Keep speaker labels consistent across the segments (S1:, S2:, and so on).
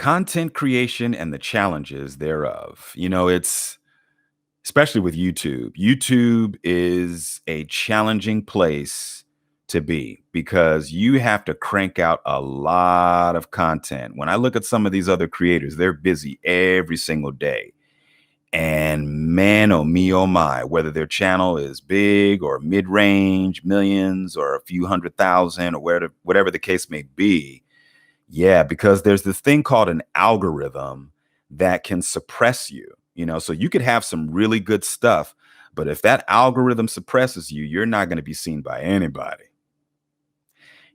S1: Content creation and the challenges thereof. It's especially with YouTube. YouTube is a challenging place to be because you have to crank out a lot of content. When I look at some of these other creators, they're busy every single day. And man, oh me, oh my, whether their channel is big or mid-range, millions or a few 100,000 or whatever the case may be. Yeah, because there's this thing called an algorithm that can suppress you, so you could have some really good stuff, but if that algorithm suppresses you, you're not going to be seen by anybody.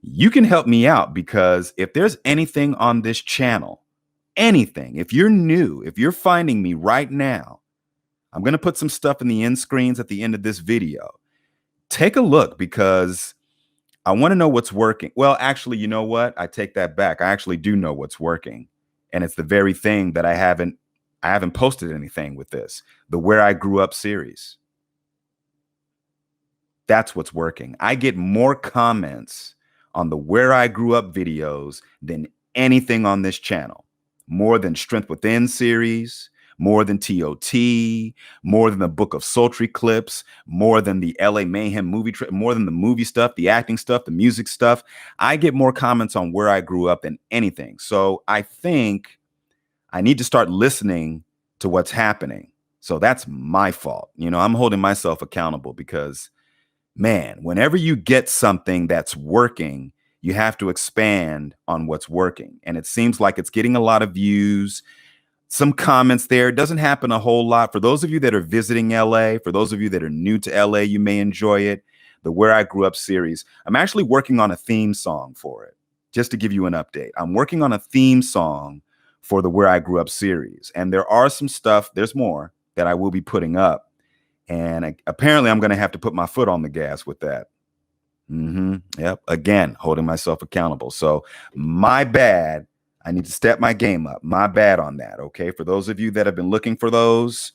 S1: You can help me out because if there's anything on this channel, anything, if you're new, if you're finding me right now, I'm going to put some stuff in the end screens at the end of this video. Take a look because I want to know what's working. Well, actually, you know what? I take that back. I actually do know what's working. And it's the very thing that I haven't posted anything with this, the Where I Grew Up series. That's what's working. I get more comments on the Where I Grew Up videos than anything on this channel. More than Strength Within series, more than T.O.T, more than the Book of Sultry clips, more than the LA Mayhem movie trip, more than the movie stuff, the acting stuff, the music stuff. I get more comments on Where I Grew Up than anything. So I think I need to start listening to what's happening. So that's my fault. I'm holding myself accountable because, man, whenever you get something that's working, you have to expand on what's working. And it seems like it's getting a lot of views, some comments there. It doesn't happen a whole lot. For those of you that are visiting LA, for those of you that are new to LA, you may enjoy it. The Where I Grew Up series. I'm actually working on a theme song for it. Just to give you an update, I'm working on a theme song for the Where I Grew Up series. And there are some stuff, there's more that I will be putting up. And apparently I'm going to have to put my foot on the gas with that. Yep. Again, holding myself accountable. So my bad. I need to step my game up. My bad on that. Okay. For those of you that have been looking for those,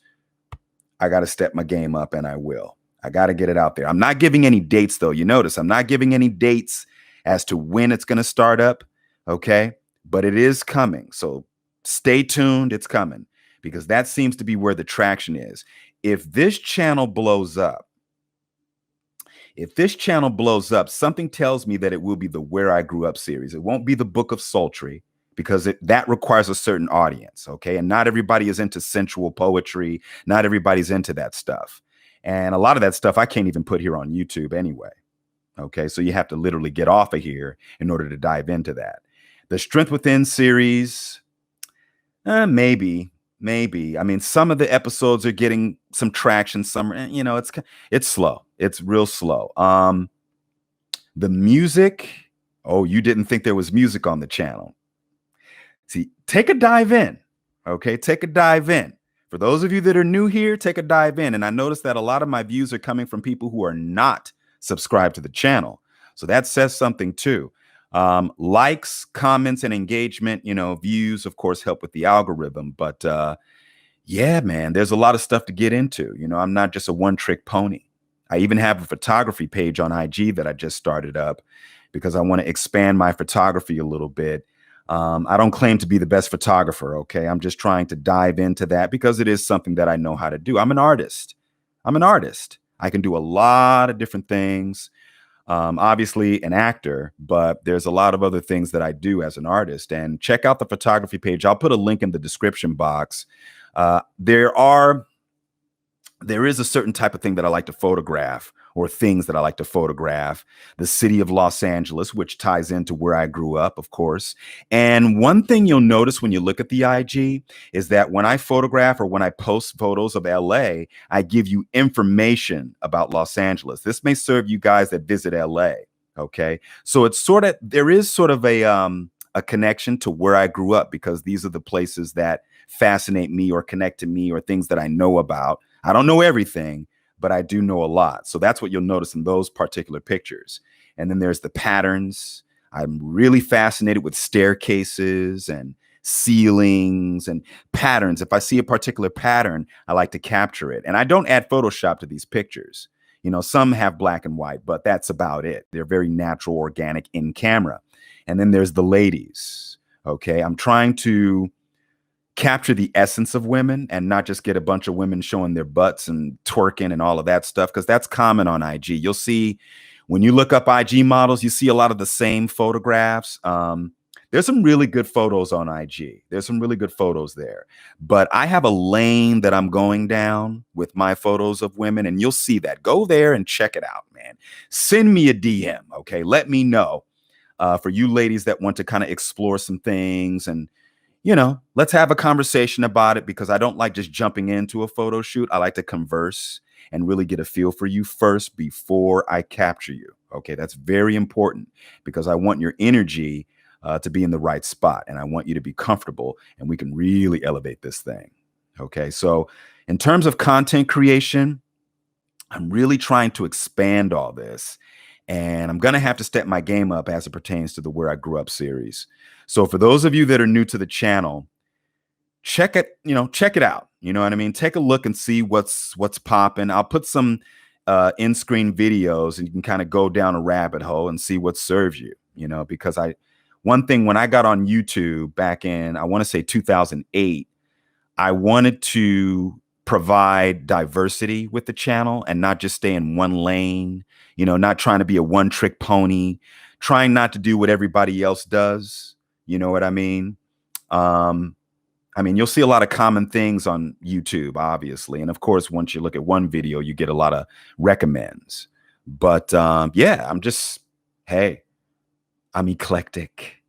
S1: I got to step my game up and I will. I got to get it out there. I'm not giving any dates though. You notice I'm not giving any dates as to when it's going to start up. Okay. But it is coming. So stay tuned. It's coming because that seems to be where the traction is. If this channel blows up, something tells me that it will be the Where I Grew Up series. It won't be the Book of Sultry because that requires a certain audience, okay? And not everybody is into sensual poetry. Not everybody's into that stuff. And a lot of that stuff I can't even put here on YouTube anyway, okay? So you have to literally get off of here in order to dive into that. The Strength Within series, maybe. I mean, some of the episodes are getting some traction. Some, it's slow. It's real slow. The music. Oh, you didn't think there was music on the channel. See, take a dive in. Okay, take a dive in. For those of you that are new here, take a dive in. And I noticed that a lot of my views are coming from people who are not subscribed to the channel. So that says something too. Likes, comments, and engagement, views, of course, help with the algorithm. But yeah, man, there's a lot of stuff to get into. I'm not just a one-trick pony. I even have a photography page on IG that I just started up because I want to expand my photography a little bit. I don't claim to be the best photographer, okay? I'm just trying to dive into that because it is something that I know how to do. I'm an artist. I can do a lot of different things. Obviously an actor, but there's a lot of other things that I do as an artist. And check out the photography page. I'll put a link in the description box. There is a certain type of thing that I like to photograph, or things that I like to photograph. The city of Los Angeles, which ties into Where I Grew Up, of course. And one thing you'll notice when you look at the IG is that when I photograph or when I post photos of LA, I give you information about Los Angeles. This may serve you guys that visit LA. Okay. So it's there is sort of a connection to where I grew up because these are the places that fascinate me or connect to me or things that I know about. I don't know everything, but I do know a lot. So that's what you'll notice in those particular pictures. And then there's the patterns. I'm really fascinated with staircases and ceilings and patterns. If I see a particular pattern, I like to capture it. And I don't add Photoshop to these pictures. Some have black and white, but that's about it. They're very natural, organic in camera. And then there's the ladies. Okay. I'm trying to capture the essence of women and not just get a bunch of women showing their butts and twerking and all of that stuff, because that's common on IG. You'll see when you look up IG models, you see a lot of the same photographs. There's some really good photos on IG. There's some really good photos there. But I have a lane that I'm going down with my photos of women, and you'll see that. Go there and check it out, man. Send me a DM, okay? Let me know for you ladies that want to kind of explore some things, and let's have a conversation about it, because I don't like just jumping into a photo shoot. I like to converse and really get a feel for you first before I capture you. Okay, that's very important, because I want your energy to be in the right spot, and I want you to be comfortable, and we can really elevate this thing. Okay, so in terms of content creation, I'm really trying to expand all this, and I'm going to have to step my game up as it pertains to the Where I Grew Up series. So for those of you that are new to the channel, check it out. You know what I mean? Take a look and see what's popping. I'll put some in-screen videos, and you can kind of go down a rabbit hole and see what serves you, because one thing, when I got on YouTube back in, I want to say 2008, I wanted to provide diversity with the channel and not just stay in one lane, not trying to be a one-trick pony, trying not to do what everybody else does. You know what I mean? You'll see a lot of common things on YouTube, obviously. And of course, once you look at one video, you get a lot of recommends. But yeah, hey, I'm eclectic.